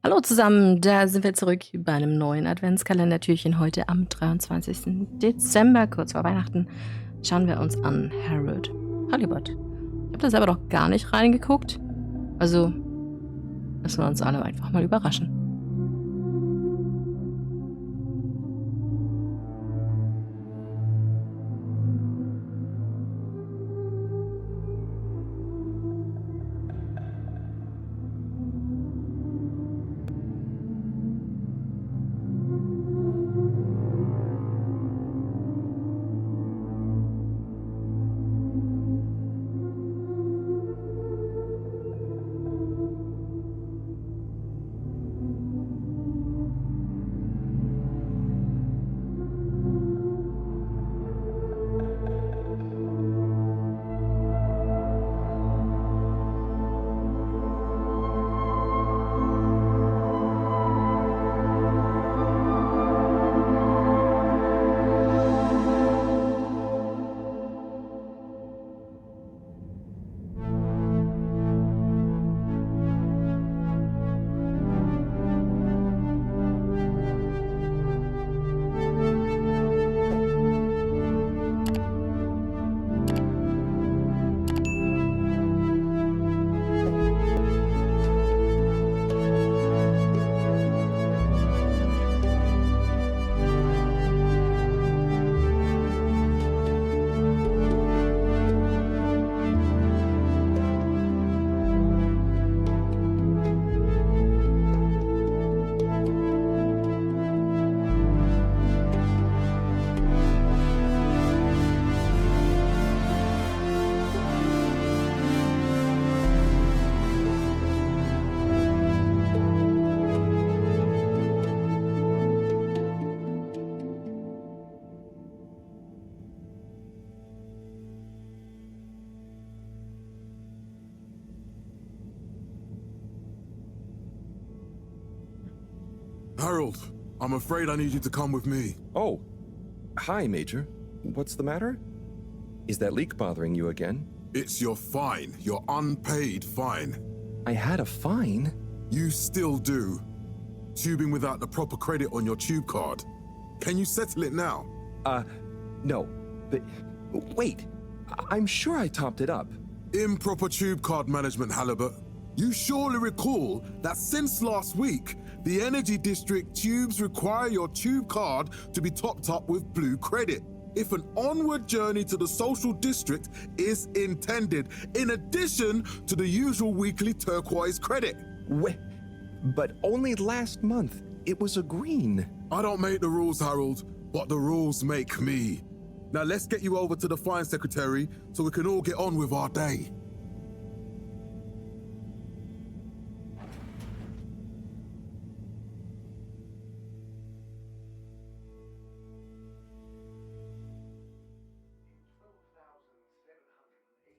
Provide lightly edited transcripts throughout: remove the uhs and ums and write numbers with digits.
Hallo zusammen, da sind wir zurück bei einem neuen Adventskalender-Türchen heute am 23. Dezember, kurz vor Weihnachten. Schauen wir uns an Harold Halibut. Ich habe da selber noch gar nicht reingeguckt. Also lassen wir uns alle einfach mal überraschen. Harold, I'm afraid I need you to come with me. Oh, hi, Major. What's the matter? Is that leak bothering you again? It's your fine, your unpaid fine. I had a fine? You still do. Tubing without the proper credit on your tube card. Can you settle it now? No. But wait, I'm sure I topped it up. Improper tube card management, Halibut. You surely recall that since last week, the Energy District tubes require your tube card to be topped up with blue credit if an onward journey to the social district is intended, in addition to the usual weekly turquoise credit. But only last month, it was a green. I don't make the rules, Harold, but the rules make me. Now let's get you over to the fine secretary so we can all get on with our day.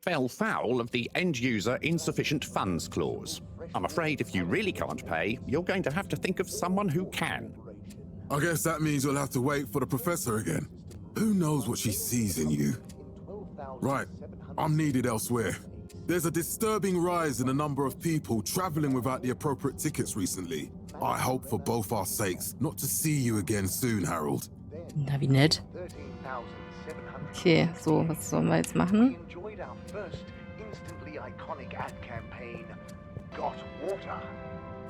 Fell foul of the end-user insufficient funds clause. I'm afraid if you really can't pay, you're going to have to think of someone who can. I guess that means you'll have to wait for the professor again. Who knows what she sees in you? Right, I'm needed elsewhere. There's a disturbing rise in the number of people traveling without the appropriate tickets recently. I hope for both our sakes not to see you again soon, Harold. Na, wie nett. Okay, so, was sollen wir jetzt machen?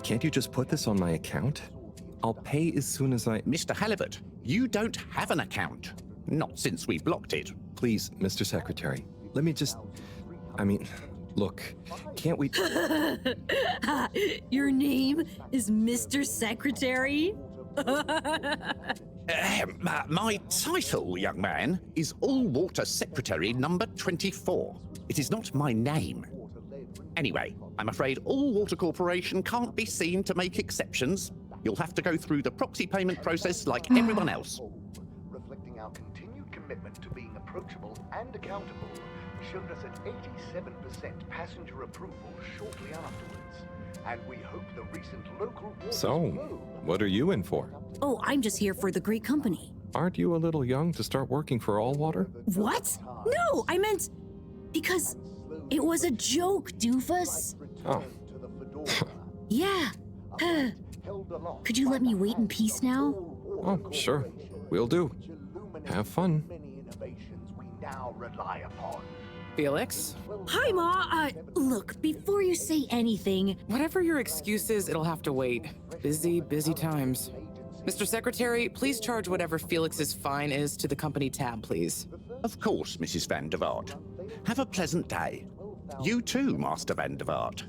Can't you just put this on my account? I'll pay as soon as I... Mr. Halibut, you don't have an account. Not since we blocked it. Please, Mr. Secretary, let me just... look, can't we... Your name is Mr. Secretary? My title, young man, is All-Water Secretary number 24. It is not my name. Anyway, I'm afraid All-Water Corporation can't be seen to make exceptions. You'll have to go through the proxy payment process like everyone else. Reflecting our continued commitment to being approachable and accountable, showed us at 87% passenger approval shortly afterwards. And we hope the recent local... So, what are you in for? Oh, I'm just here for the great company. Aren't you a little young to start working for Allwater? What? No, I meant because it was a joke, doofus. Oh. Yeah. Could you let me wait in peace now? Oh, sure. Will do. Have fun. Felix? Hi, Ma. Look, before you say anything, Whatever your excuse is, it'll have to wait. Busy, busy times. Mr. Secretary, please charge whatever Felix's fine is to the company tab, please. Of course, Mrs. Van der Vaart. Have a pleasant day. You too, Master Van der Vaart.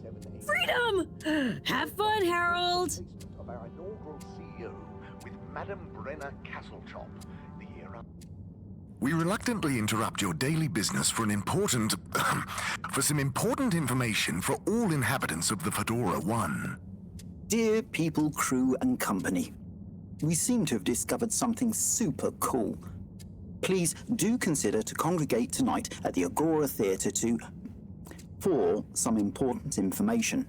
freedom! Have fun, Harold! Of our inaugural CEO with Madam Brenner Castletop, the year up. We reluctantly interrupt your daily business for some important information for all inhabitants of the Fedora 1. Dear people, crew, and company, we seem to have discovered something super cool. Please do consider to congregate tonight at the Agora Theatre for some important information.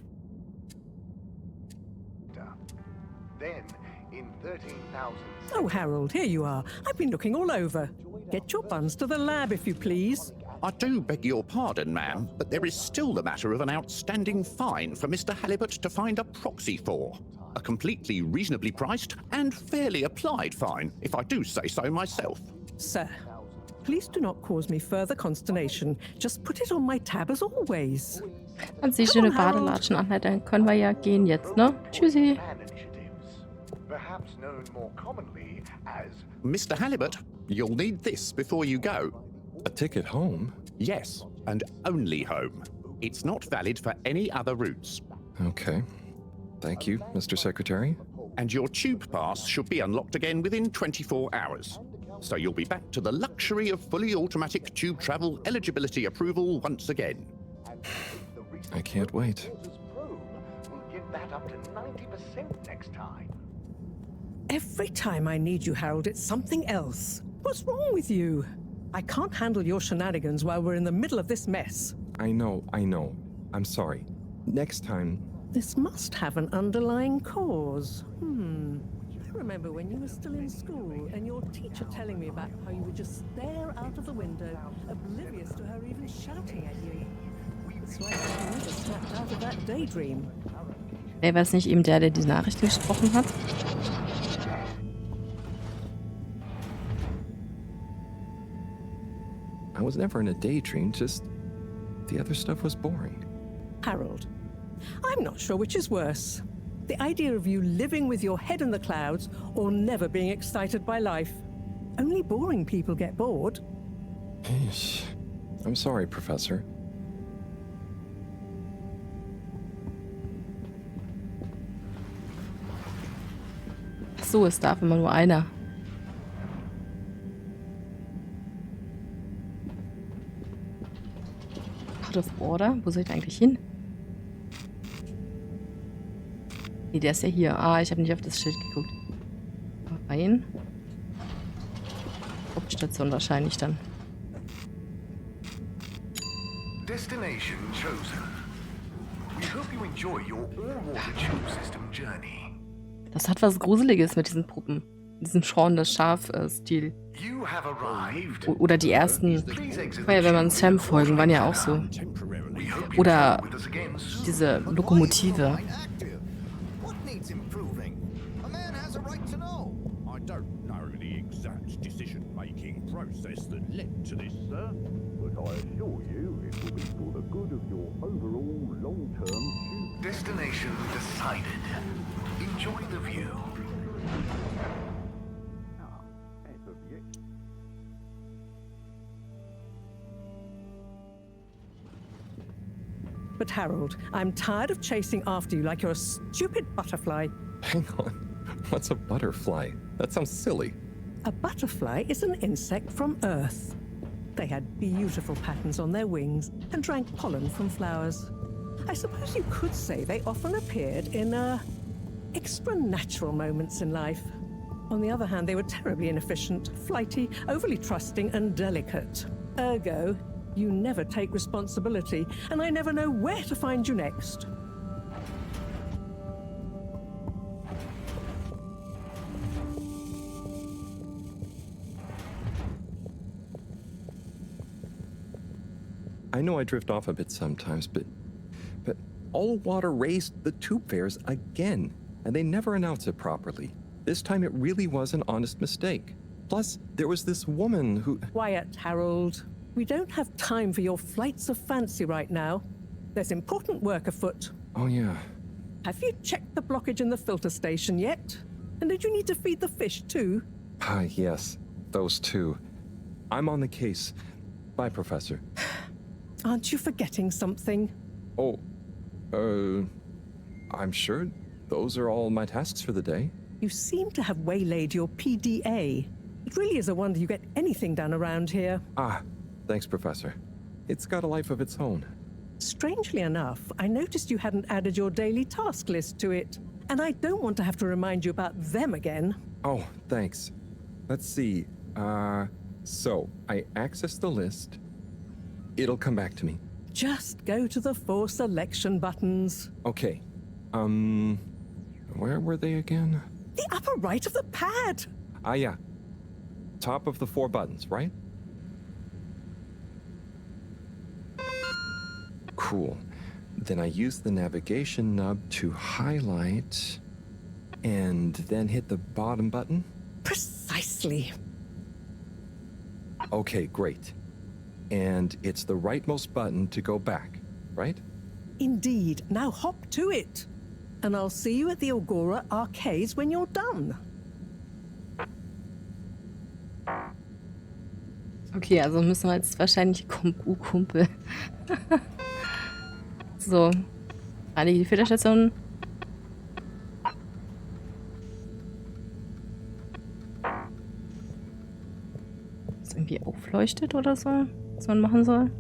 Then, in 13,000... Oh, Harold, here you are. I've been looking all over. Get your buns to the lab, if you please. I do beg your pardon, ma'am, but there is still the matter of an outstanding fine for Mr. Halibut to find a proxy for. A completely reasonably priced and fairly applied fine, if I do say so myself. Sir, please do not cause me further consternation. Just put it on my tab as always. Hat sie schöne Badelatschen an, dann können wir ja gehen jetzt, ne? Tschüssi. Plan initiatives, perhaps known more commonly as... Mr. Halibut, you'll need this before you go. A ticket home? Yes, and only home. It's not valid for any other routes. Okay. Thank you, Mr. Secretary. And your tube pass should be unlocked again within 24 hours. So you'll be back to the luxury of fully automatic tube travel eligibility approval once again. I can't wait. We'll get that up to 90% next time. Every time I need you, Harold, it's something else. What's wrong with you? I can't handle your shenanigans while we're in the middle of this mess. I know. I'm sorry. Next time... This must have an underlying cause. I remember when you were still in school and your teacher telling me about how you would just stare out of the window, oblivious to her even shouting at you. It's like you never snapped out of that daydream. Ey, war es nicht eben der diese Nachricht gesprochen hat? I was never in a daydream, just... the other stuff was boring. Harold, I'm not sure which is worse. The idea of you living with your head in the clouds or never being excited by life. Only boring people get bored. Eesh. I'm sorry, Professor. Ach so, es darf immer nur einer. Out of order? Wo soll ich denn eigentlich hin? Nee, der ist ja hier. Ah, ich habe nicht auf das Schild geguckt. Mal rein. Hauptstation wahrscheinlich dann. Destination chosen. We hope you enjoy your all-water tube system journey. Das hat was Gruseliges mit diesen Puppen. Diesen Shaun das Schaf-Stil. You have arrived. Oder die ersten Feuerwehrmann Sam-Folgen waren ja auch so. We hope you Oder travel with us again soon. diese Lokomotive. What needs improving? A man has a right to know. I don't know the exact decision-making process that led to this, sir, but I assure you it will be for the good of your overall long-term... Destination decided. Enjoy the view. But Harold, I'm tired of chasing after you like you're a stupid butterfly. Hang on. What's a butterfly? That sounds silly. A butterfly is an insect from Earth. They had beautiful patterns on their wings and drank pollen from flowers. I suppose you could say they often appeared in extra natural moments in life. On the other hand, they were terribly inefficient, flighty, overly trusting, and delicate. Ergo, you never take responsibility, and I never know where to find you next. I know I drift off a bit sometimes, but all water raised the tube fares again, and they never announce it properly. This time it really was an honest mistake. Plus, there was this woman who... Quiet, Harold. We don't have time for your flights of fancy right now. There's important work afoot. Oh, yeah. Have you checked the blockage in the filter station yet? And did you need to feed the fish too? Yes, those two. I'm on the case. Bye, Professor. Aren't you forgetting something? Oh, I'm sure those are all my tasks for the day. You seem to have waylaid your PDA. It really is a wonder you get anything done around here. Thanks, Professor. It's got a life of its own. Strangely enough, I noticed you hadn't added your daily task list to it. And I don't want to have to remind you about them again. Oh, thanks. Let's see. So I access the list. It'll come back to me. Just go to the 4 selection buttons. Okay. Where were they again? The upper right of the pad. Yeah. Top of the 4 buttons, right? Cool. Then I use the navigation nub to highlight and then hit the bottom button. Precisely. Okay, great. And it's the rightmost button to go back, right? Indeed. Now hop to it. And I'll see you at the Agora arcades when you're done. Okay, also müssen wir jetzt wahrscheinlich Kumpel. So. Alle die Filterstation. Das irgendwie aufleuchtet oder so, was man machen soll.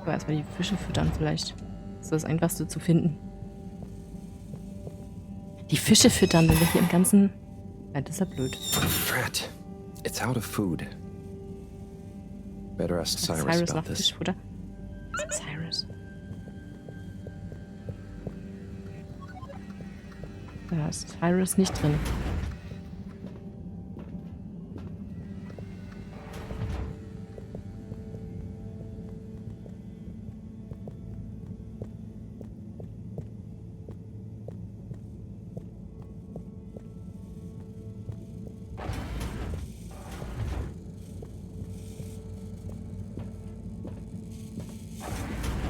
Aber erstmal die Fische füttern vielleicht. Das ist das Einfachste zu finden. Die Fische füttern, wenn wir hier im ganzen... Ja, das ist ja blöd. Fred, it's out of food. Better ask Cyrus Cyrus about nach this. Fischfutter. Cyrus. Da ist Cyrus nicht drin.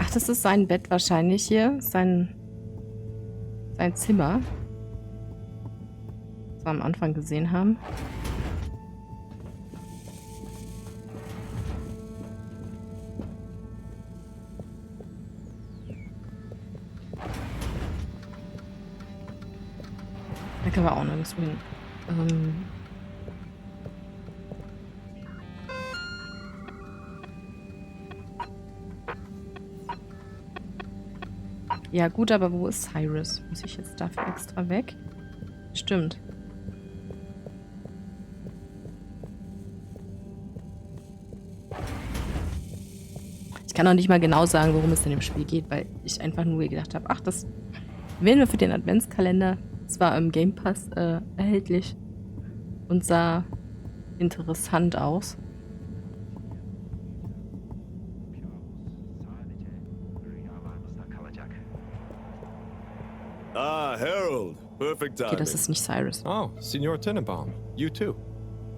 Ach, das ist sein Bett wahrscheinlich hier. Sein Zimmer. Was wir am Anfang gesehen haben. Da können wir auch nirgendwo hin. Ja gut, aber wo ist Cyrus? Muss ich jetzt dafür extra weg? Stimmt. Ich kann auch nicht mal genau sagen, worum es in dem Spiel geht, weil ich einfach nur gedacht habe, ach, das wählen wir für den Adventskalender. Es war im Game Pass erhältlich und sah interessant aus. Harold. Perfect timing. Okay, das ist nicht Cyrus. Oh, Signor Tenenbaum. You too.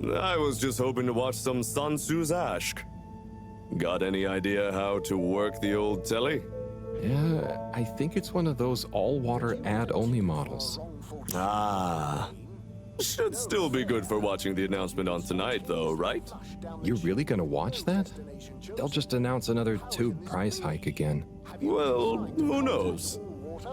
I was just hoping to watch some Sun Tzu's Ashk. Got any idea how to work the old telly? Yeah, I think it's one of those all-water ad-only models. Should still be good for watching the announcement on tonight, though, right? You're really gonna watch that? They'll just announce another tube price hike again. Well, who knows?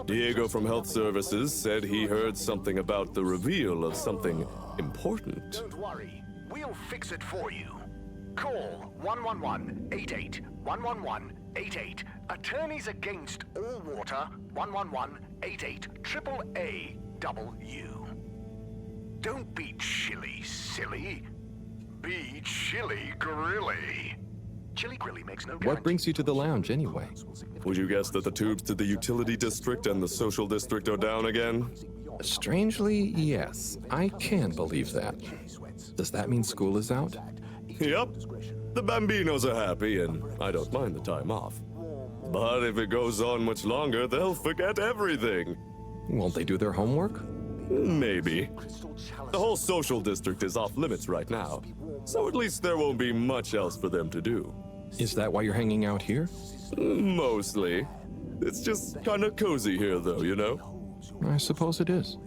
Diego from Health Services said he heard something about the reveal of something important. Don't worry, we'll fix it for you. Call 111-88 111-88. Attorneys Against All Water 111-88 AAAW. Don't be chilly, silly. Be chilly, grilly. What brings you to the lounge anyway? Would you guess that the tubes to the utility district and the social district are down again? Strangely, yes. I can believe that. Does that mean school is out? Yep. The Bambinos are happy, and I don't mind the time off. But if it goes on much longer, they'll forget everything. Won't they do their homework? Maybe. The whole social district is off limits right now, so at least there won't be much else for them to do. Is that why you're hanging out here? Mostly. It's just kind of cozy here, though, you know? I suppose it is.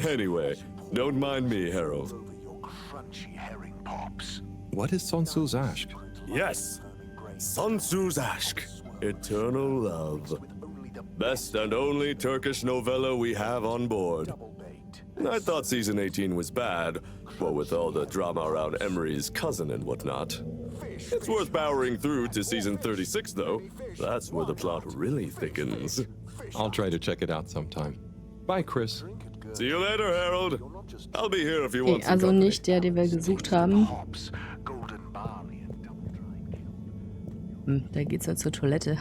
Anyway, don't mind me, Harold. What is Sun Tzu's Ashk? Yes, Sun Tzu's Ashk, Eternal Love. Best and only Turkish novella we have on board. I thought season 18 was bad, what with all the drama around Emery's cousin and whatnot. It's worth powering through to season 36, though. That's where the plot really thickens. I'll try to check it out sometime. Bye, Chris. See you later, Harold. I'll be here if you want Okay, some also company. nicht der, den wir gesucht haben. Da geht's ja zur Toilette.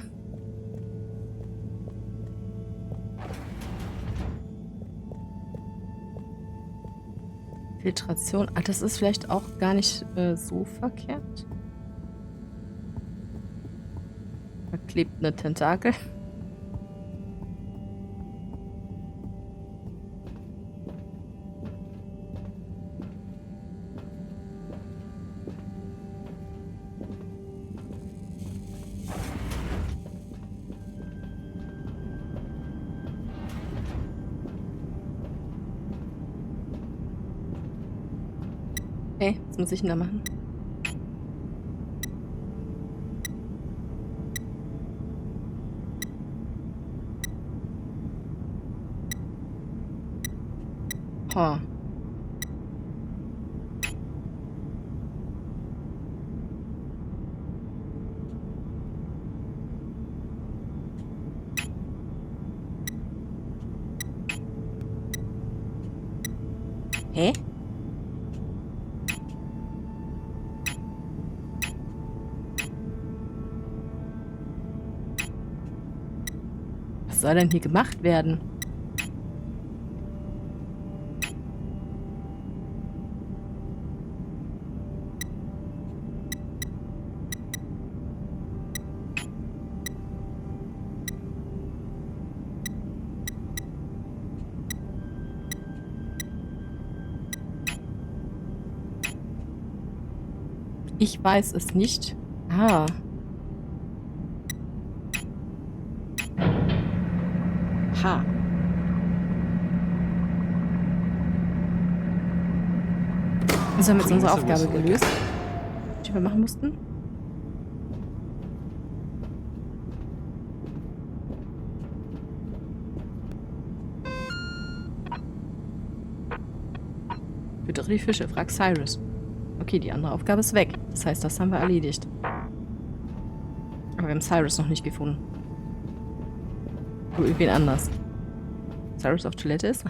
Filtration. Ah, das ist vielleicht auch gar nicht so verkehrt. Da klebt eine Tentakel. Okay, was muss ich denn da machen? Ha. Hä? Was soll denn hier gemacht werden? Ich weiß es nicht. Ah. Ha. Also haben wir jetzt unsere Aufgabe gelöst, die wir machen mussten. Füttere die Fische, frag Cyrus. Okay, die andere Aufgabe ist weg. Das heißt, das haben wir erledigt. Aber wir haben Cyrus noch nicht gefunden. Oder irgendwen anders. Cyrus auf Toilette ist?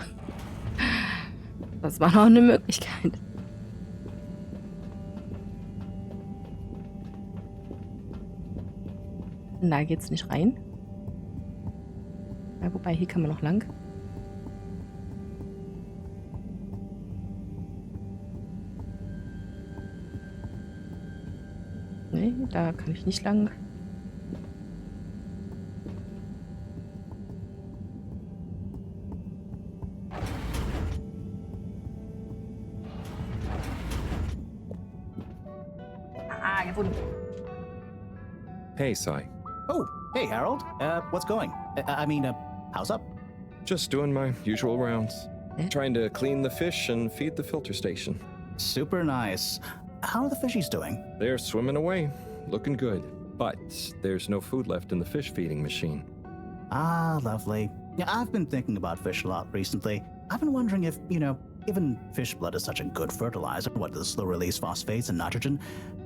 Das war noch eine Möglichkeit. Da geht's nicht rein. Ja, wobei, hier kann man noch lang. Nee, da kann ich nicht lang. Ah, gefunden. Hey, Sai. Oh, hey, Harold. What's going? How's up? Just doing my usual rounds. Trying to clean the fish and feed the filter station. Super nice. How are the fishies doing? They're swimming away, looking good. But there's no food left in the fish feeding machine. Ah, lovely. Yeah, I've been thinking about fish a lot recently. I've been wondering if, given fish blood is such a good fertilizer, what the slow release phosphates and nitrogen,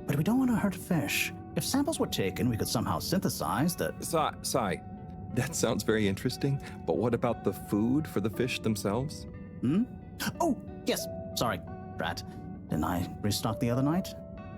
but we don't want to hurt fish. If samples were taken, we could somehow synthesize the... Sai, that sounds very interesting, but what about the food for the fish themselves? Oh, yes, sorry, Brat. Didn't I restock the other night?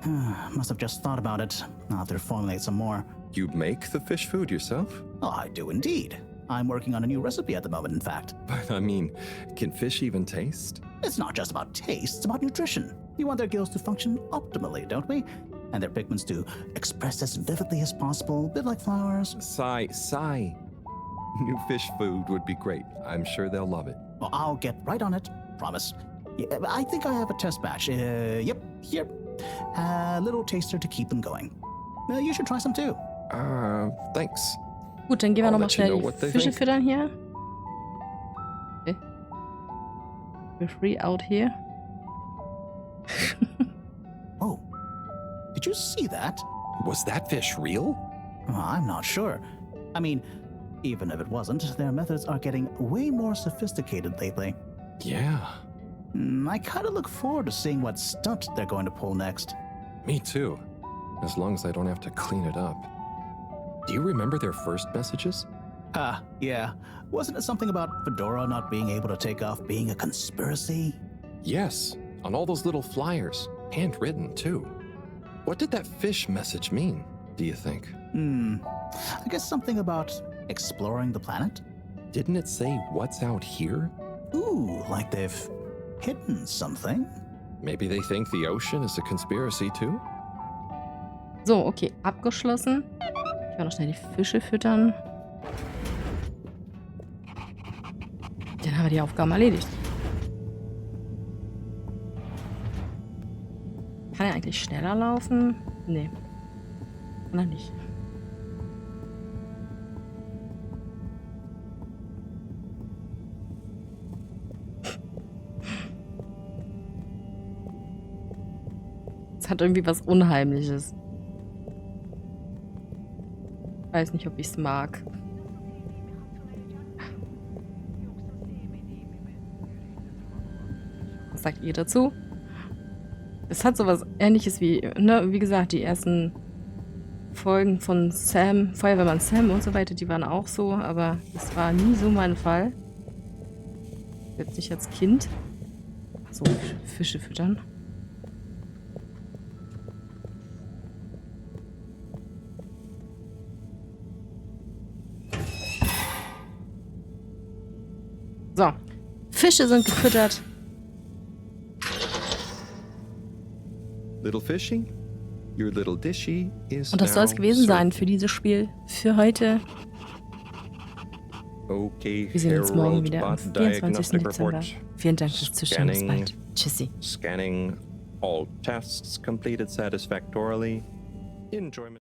Must have just thought about it. I'll have to formulate some more. You make the fish food yourself? Oh, I do indeed. I'm working on a new recipe at the moment, in fact. But I mean, can fish even taste? It's not just about taste, it's about nutrition. We want their gills to function optimally, don't we? And their pigments to express as vividly as possible, a bit like flowers. Sigh. New fish food would be great. I'm sure they'll love it. Well, I'll get right on it, promise. Yeah, I think I have a test batch. Yep, here. A little taster to keep them going. You should try some too. Thanks. Gut, dann gehen wir I'll nochmal let you schnell know die what they Fische think. füttern hier. Okay. We're free out here. Oh, did you see that? Was that fish real? I'm not sure. I mean, even if it wasn't, their methods are getting way more sophisticated lately. Yeah. I kind of look forward to seeing what stunt they're going to pull next. Me too. As long as I don't have to clean it up. Do you remember their first messages? Yeah. Wasn't it something about Fedora not being able to take off being a conspiracy? Yes, on all those little flyers, handwritten too. What did that fish message mean, do you think? I guess something about exploring the planet? Didn't it say what's out here? Ooh, like they've hidden something? Maybe they think the ocean is a conspiracy too? So, okay, abgeschlossen. Ich kann noch schnell die Fische füttern. Dann haben wir die Aufgaben erledigt. Kann er eigentlich schneller laufen? Nee. Kann er nicht. Es hat irgendwie was Unheimliches. Ich weiß nicht, ob ich es mag. Was sagt ihr dazu? Es hat sowas Ähnliches wie, ne, wie gesagt, die ersten Folgen von Sam, Feuerwehrmann Sam und so weiter, die waren auch so, aber das war nie so mein Fall. Jetzt nicht als Kind. So, Fische füttern. So, Fische sind gefüttert. Little fishy, your little dishy is Und das soll es now gewesen sein served. für dieses Spiel. Für heute. Okay, Wir sehen uns morgen Herald wieder am Bot 24. Diagnostic Dezember. Report. Vielen Dank fürs Zuschauen. Bis Scanning. bald. Tschüssi. Scanning. All tests completed satisfactorily. Enjoyment.